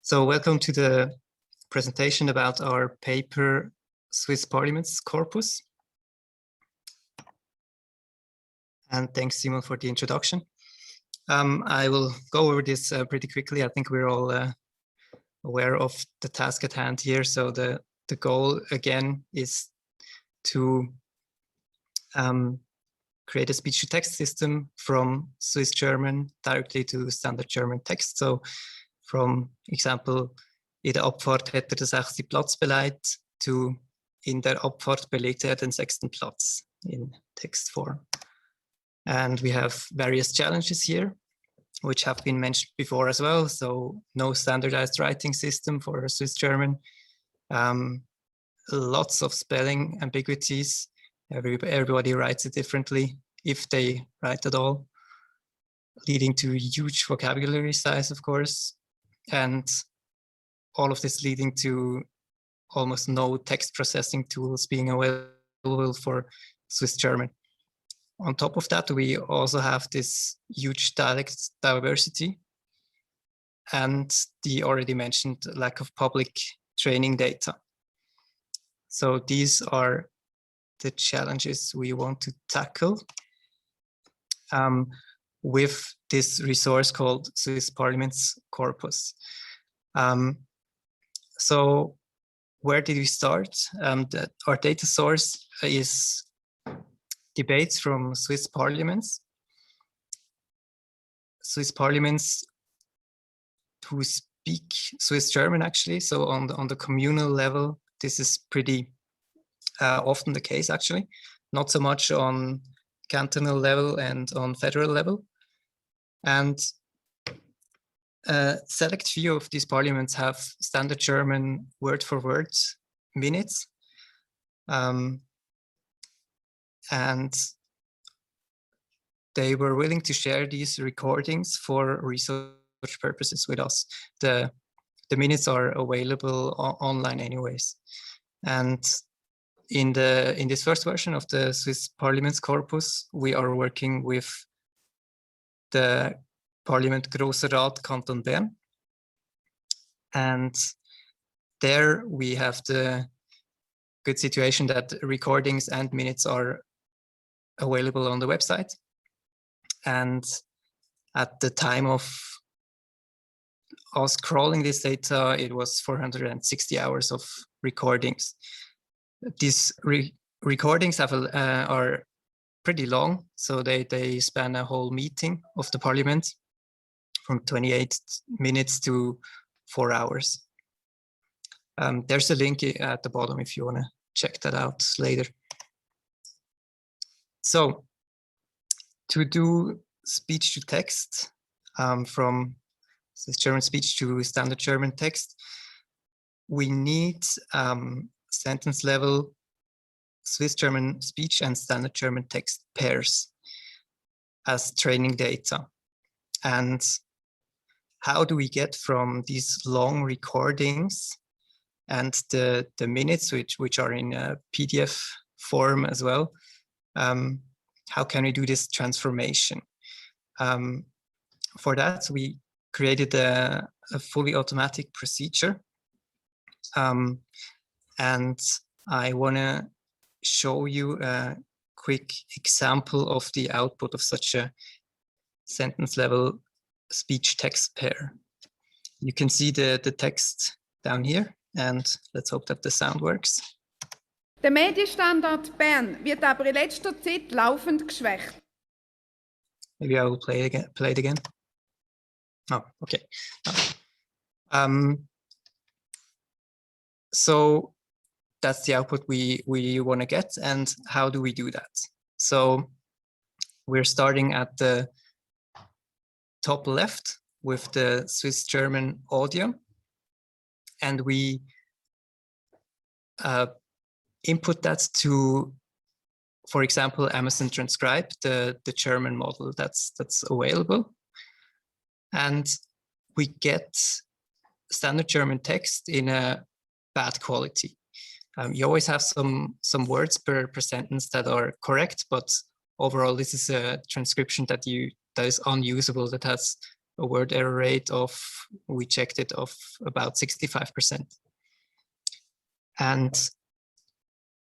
So welcome to the presentation about our paper, Swiss Parliaments Corpus. And thanks, Simon, for the introduction. I will go over this pretty quickly. I think we're all aware of the task at hand here. So the goal, again, is to create a speech-to-text system from Swiss German directly to standard German text. So from example, in der Abfahrt hätte der 6. Platz belegt, to in der Abfahrt belegte den 6. Platz in text form. And we have various challenges here, which have been mentioned before as well. So no standardized writing system for Swiss German. Lots of spelling ambiguities. Everybody writes it differently, if they write at all, leading to a huge vocabulary size, of course. And all of this leading to almost no text processing tools being available for Swiss German. On top of that, we also have this huge dialect diversity and the already mentioned lack of public training data. So these are the challenges we want to tackle with this resource called Swiss Parliaments Corpus. So where did we start? Our data source is debates from Swiss parliaments. Swiss parliaments who speak Swiss German, actually. So on the communal level, this is pretty often the case, actually. Not so much on cantonal level and on federal level. And a select few of these parliaments have standard German word-for-word minutes. And they were willing to share these recordings for research purposes with us. The minutes are available online anyways. And in this first version of the Swiss Parliaments Corpus, we are working with the Parliament Grosser Rat Kanton Bern. And there we have the good situation that recordings and minutes are available on the website. And at the time of us crawling this data, it was 460 hours of recordings. These recordings are pretty long, so they span a whole meeting of the parliament from 28 minutes to 4 hours. There's a link at the bottom if you want to check that out later. So to do speech to text from Swiss German speech to standard German text, we need sentence level Swiss German speech and standard German text pairs as training data. And how do we get from these long recordings and the minutes, which are in a PDF form as well? How can we do this transformation? For that, we created a fully automatic procedure. And I want to show you a quick example of the output of such a sentence level speech text pair. You can see the text down here, and let's hope that the sound works. Der Medienstandard Bern wird aber in letzter Zeit laufend geschwächt. Maybe I will play it again. Oh, okay. So that's the output we want to get, and how do we do that? So we're starting at the top left with the Swiss German audio, and we input that to, for example, Amazon Transcribe, the German model that's available, and we get standard German text in a bad quality. You always have some words per sentence that are correct, but overall this is a transcription that is unusable, that has a word error rate of, we checked it, of about 65%.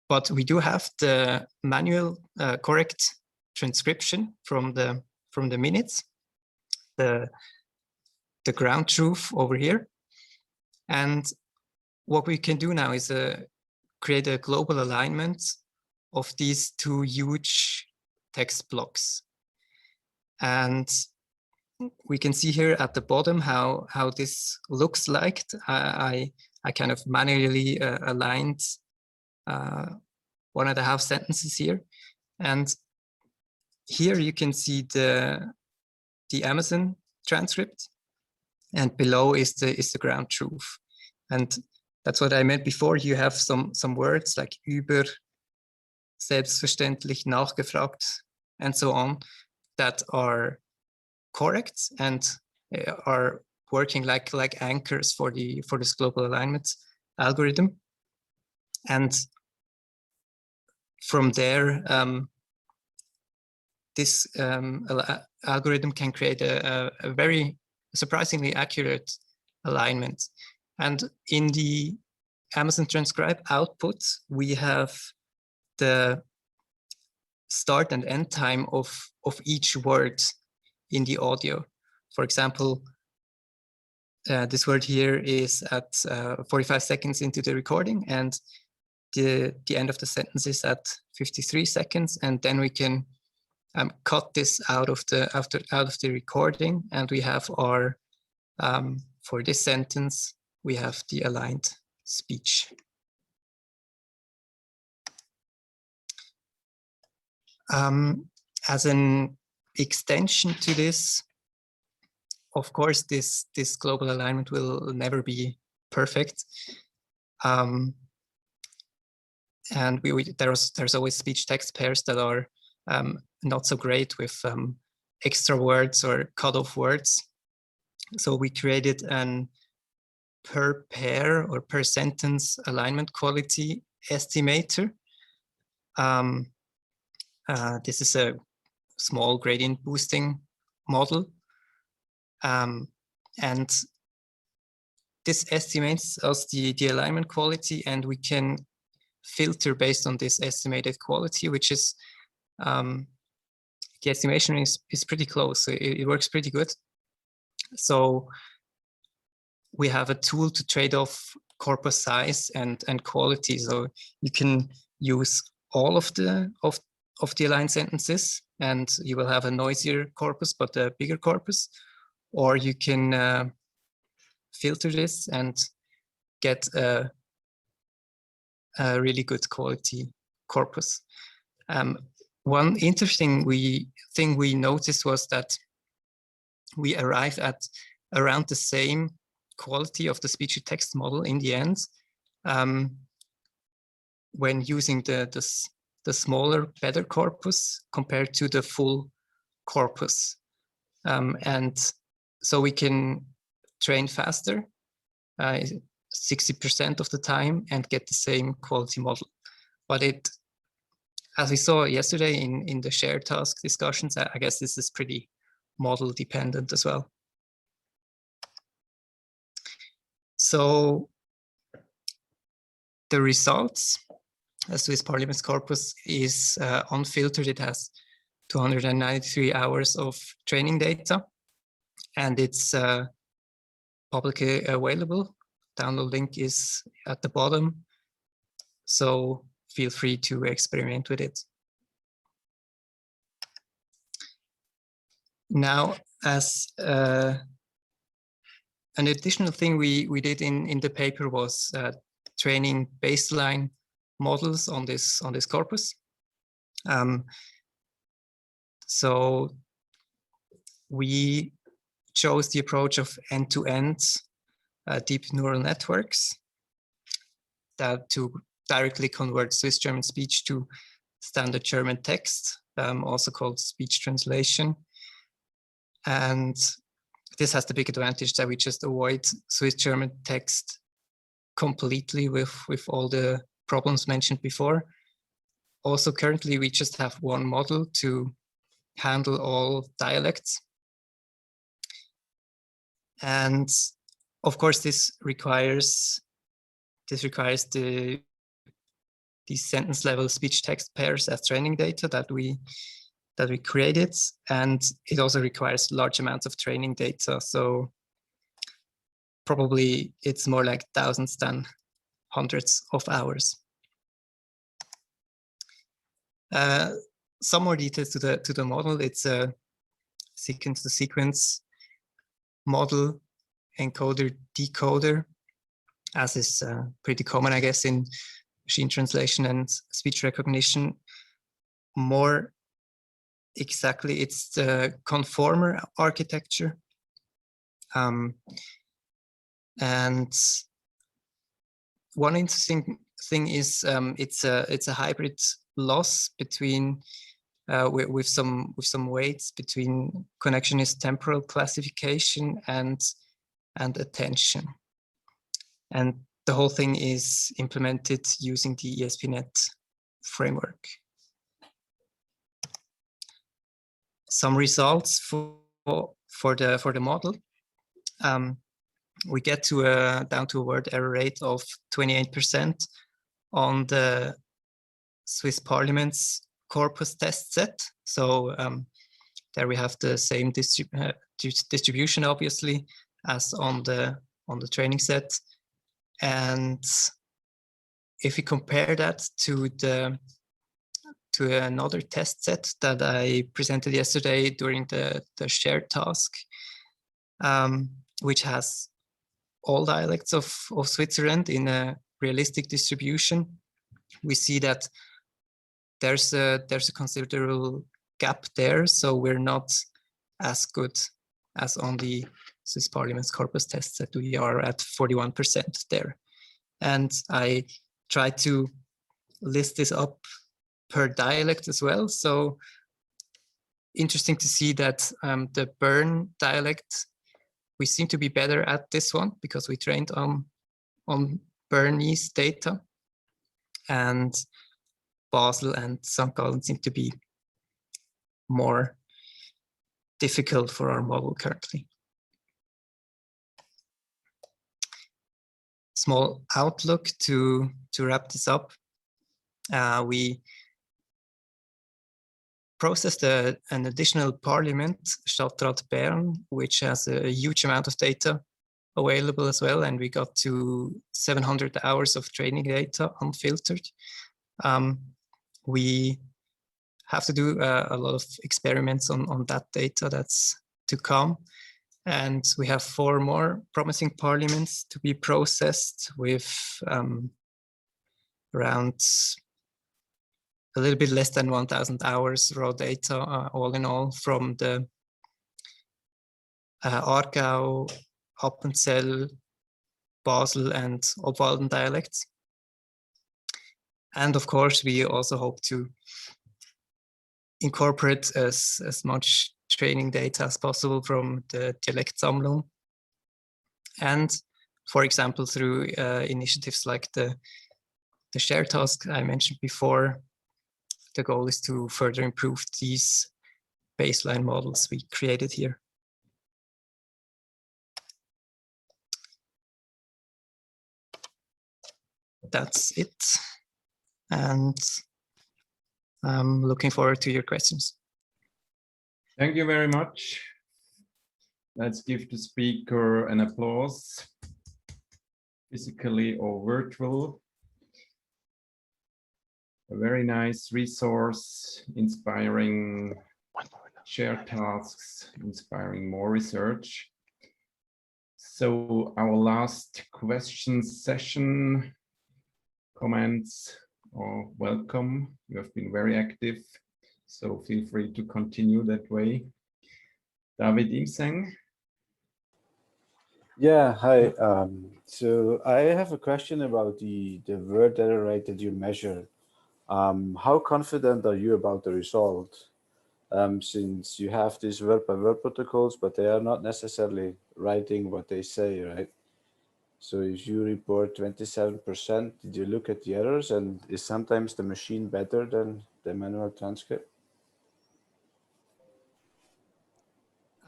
But we do have the manual correct transcription from the minutes, the ground truth over here. And what we can do now is create a global alignment of these two huge text blocks. And we can see here at the bottom how this looks like. I kind of manually aligned 1.5 sentences here. And here you can see the Amazon transcript, and below is the ground truth. And that's what I meant before. You have some words like über, selbstverständlich, nachgefragt, and so on, that are correct and are working like anchors for this global alignment algorithm. And from there, this algorithm can create a very surprisingly accurate alignment. And in the Amazon Transcribe output, we have the start and end time of each word in the audio. For example, this word here is at 45 seconds into the recording, and the end of the sentence is at 53 seconds, and then we can cut this out of the recording, and we have our for this sentence we have the aligned speech. As an extension to this, of course, this global alignment will never be perfect. And there's always speech-text pairs that are not so great with extra words or cut-off words. So we created an per pair or per sentence alignment quality estimator. This is a small gradient boosting model. And this estimates us the alignment quality, and we can filter based on this estimated quality, which is the estimation is pretty close. So it works pretty good. So we have a tool to trade off corpus size and quality. So you can use all of the aligned sentences, and you will have a noisier corpus but a bigger corpus, or you can filter this and get a really good quality corpus. One interesting thing we noticed was that we arrived at around the same quality of the speech-to-text model in the end when using the smaller, better corpus compared to the full corpus. And so we can train faster, 60% of the time, and get the same quality model. But as we saw yesterday in the shared task discussions, I guess this is pretty model dependent as well. So the results, a Swiss Parliaments Corpus is unfiltered. It has 293 hours of training data, and it's publicly available. Download link is at the bottom, so feel free to experiment with it. Now, as an additional thing we did in the paper was training baseline models on this corpus. So we chose the approach of end-to-end deep neural networks that to directly convert Swiss German speech to standard German text, also called speech translation. And this has the big advantage that we just avoid Swiss German text completely with all the problems mentioned before. Also, currently, we just have one model to handle all dialects. And of course, this requires these sentence level speech text pairs as training data that we created, and it also requires large amounts of training data. So probably it's more like thousands than hundreds of hours. Some more details to the model. It's a sequence to sequence model, encoder decoder, as is pretty common, I guess, in machine translation and speech recognition. More exactly, it's the conformer architecture. And one interesting thing is it's a hybrid loss between with some weights between connectionist temporal classification and attention. And the whole thing is implemented using the ESPNet framework. Some results for the model. We get to down to a word error rate of 28% on the Swiss Parliaments Corpus test set. So there we have the same distribution, obviously, as on the training set. And if we compare that to another test set that I presented yesterday during the shared task, which has all dialects of Switzerland in a realistic distribution, we see that there's a considerable gap there. So we're not as good as on the Swiss Parliaments Corpus test set. We are at 41% there. And I tried to list this up per dialect as well. So interesting to see that the Bern dialect, we seem to be better at this one because we trained on Bernese data, and Basel and St. Gallen seem to be more difficult for our model currently. Small outlook to wrap this up. We processed an additional parliament, Stadtrat Bern, which has a huge amount of data available as well, and we got to 700 hours of training data unfiltered. We have to do a lot of experiments on that data that's to come. And we have 4 more promising parliaments to be processed with around a little bit less than 1,000 hours raw data, all in all, from the Aargau, Appenzell, Basel, and Obwalden dialects. And of course, we also hope to incorporate as much training data as possible from the Dialektsammlung. And for example, through initiatives like the share task I mentioned before, the goal is to further improve these baseline models we created here. That's it. And I'm looking forward to your questions. Thank you very much. Let's give the speaker an applause, physically or virtual. A very nice resource, inspiring shared tasks, inspiring more research. So our last question session, comments or welcome. You have been very active, so feel free to continue that way. David Imseng. Yeah, hi. So I have a question about the word error rate that you measure. How confident are you about the result? Since you have these word-by-word protocols, but they are not necessarily writing what they say, right? So if you report 27%, did you look at the errors, and is sometimes the machine better than the manual transcript?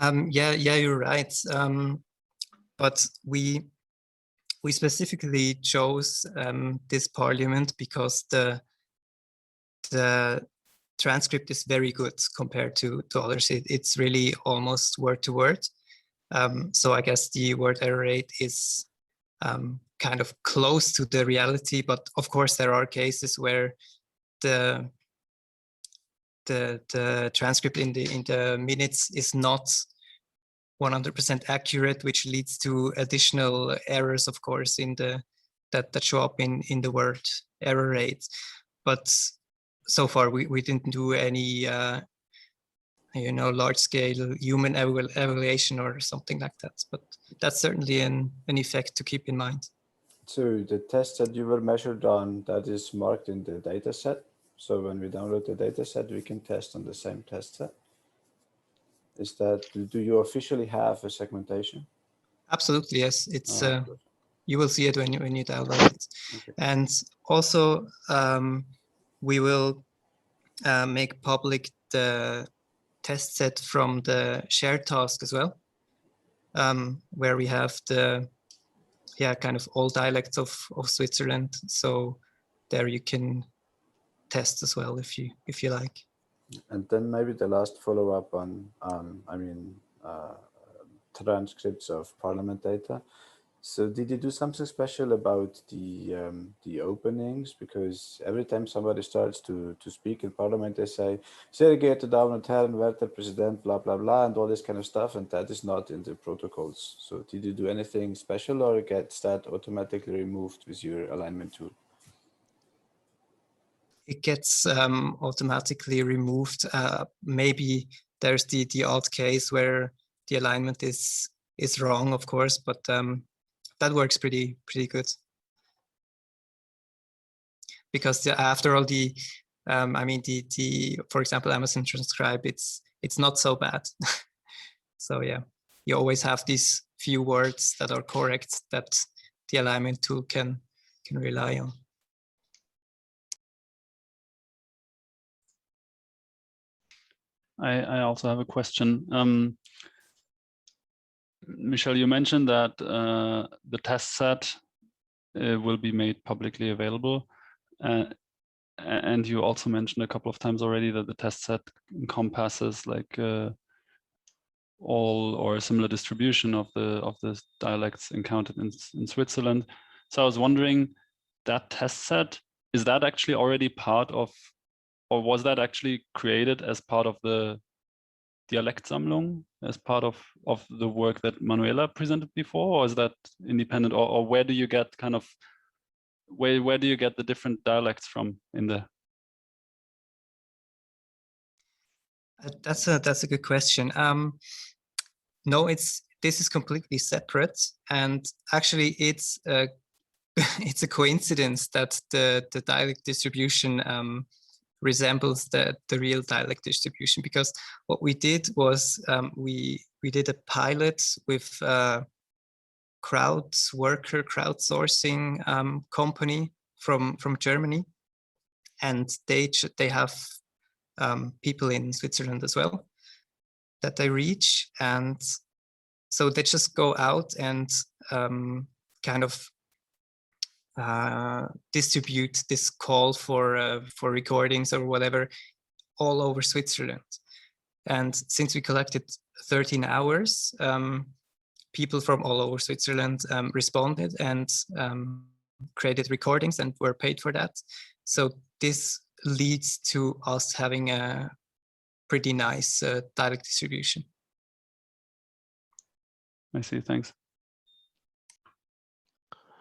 Yeah, you're right. but we specifically chose this parliament because the transcript is very good compared to others. It's really almost word to word. So I guess the word error rate is kind of close to the reality, but of course there are cases where the transcript in the minutes is not 100% accurate, which leads to additional errors, of course, in that show up in the word error rate. But so far we didn't do any large scale human evaluation or something like that. But that's certainly an effect to keep in mind. So the test that you were measured on, that is marked in the data set. So when we download the data set, we can test on the same test set. Is that, do you officially have a segmentation? Absolutely, yes. It's Good. you will see it when you download it. Okay. And also we will make public the test set from the shared task as well, where we have the kind of all dialects of Switzerland. So there you can test as well if you like. And then maybe the last follow-up on, transcripts of parliament data. So did you do something special about the openings? Because every time somebody starts to speak in parliament, they say, sehr geehrte Damen und Herren, werter Präsident, blah, blah, blah, and all this kind of stuff. And that is not in the protocols. So did you do anything special, or gets that automatically removed with your alignment tool? It gets automatically removed. Maybe there's the odd case where the alignment is wrong, of course, but that works pretty good. Because after all, for example, Amazon Transcribe, it's not so bad. So yeah, you always have these few words that are correct that the alignment tool can rely on. I also have a question. Michel, you mentioned that the test set will be made publicly available. And you also mentioned a couple of times already that the test set encompasses like all or a similar distribution of the dialects encountered in Switzerland. So I was wondering, that test set, is that actually already part of, or was that actually created as part of the Dialektsammlung, as part of the work that Manuela presented before, or is that independent, or where do you get kind of, where do you get the different dialects from in there? That's a good question. No, this is completely separate, and actually it's it's a coincidence that the dialect distribution resembles the real dialect distribution, because what we did was we did a pilot with crowdsourcing company from Germany, and they have people in Switzerland as well that they reach, and so they just go out and kind of distribute this call for recordings or whatever all over Switzerland. And since we collected 13 hours, people from all over Switzerland responded and created recordings and were paid for that. So this leads to us having a pretty nice dialect distribution. I see, thanks.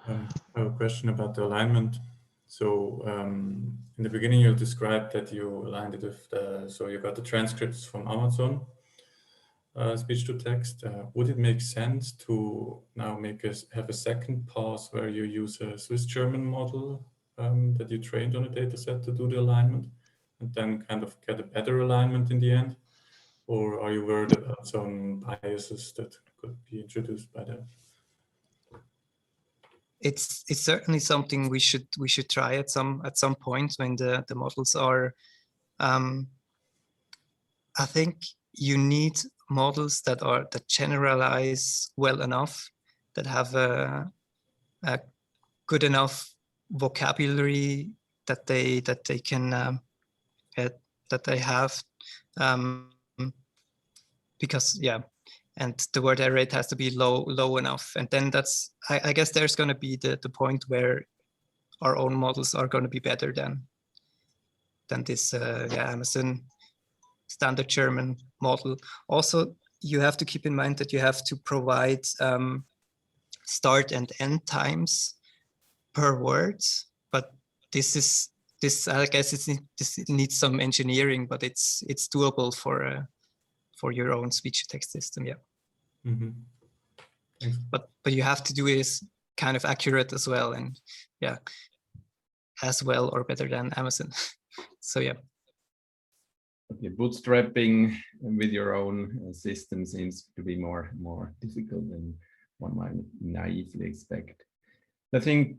I have a question about the alignment. So in the beginning, you described that you aligned it with so you got the transcripts from Amazon speech to text. Would it make sense to now have a second pass where you use a Swiss German model that you trained on a data set to do the alignment, and then kind of get a better alignment in the end? Or are you worried about some biases that could be introduced by that? It's certainly something we should try at some point when the models are. I think you need models that generalize well enough that have a good enough vocabulary that they can that they have, because and the word error rate has to be low enough, and then that's I guess there's going to be the point where our own models are going to be better than this Amazon standard German model. Also, you have to keep in mind that you have to provide start and end times per word, but this I guess it needs some engineering, but it's doable for your own speech-to-text system. Yeah. Mm-hmm. Thanks. But you have to do it kind of accurate as well, and as well or better than Amazon. So yeah. Okay, bootstrapping with your own system seems to be more difficult than one might naively expect. I think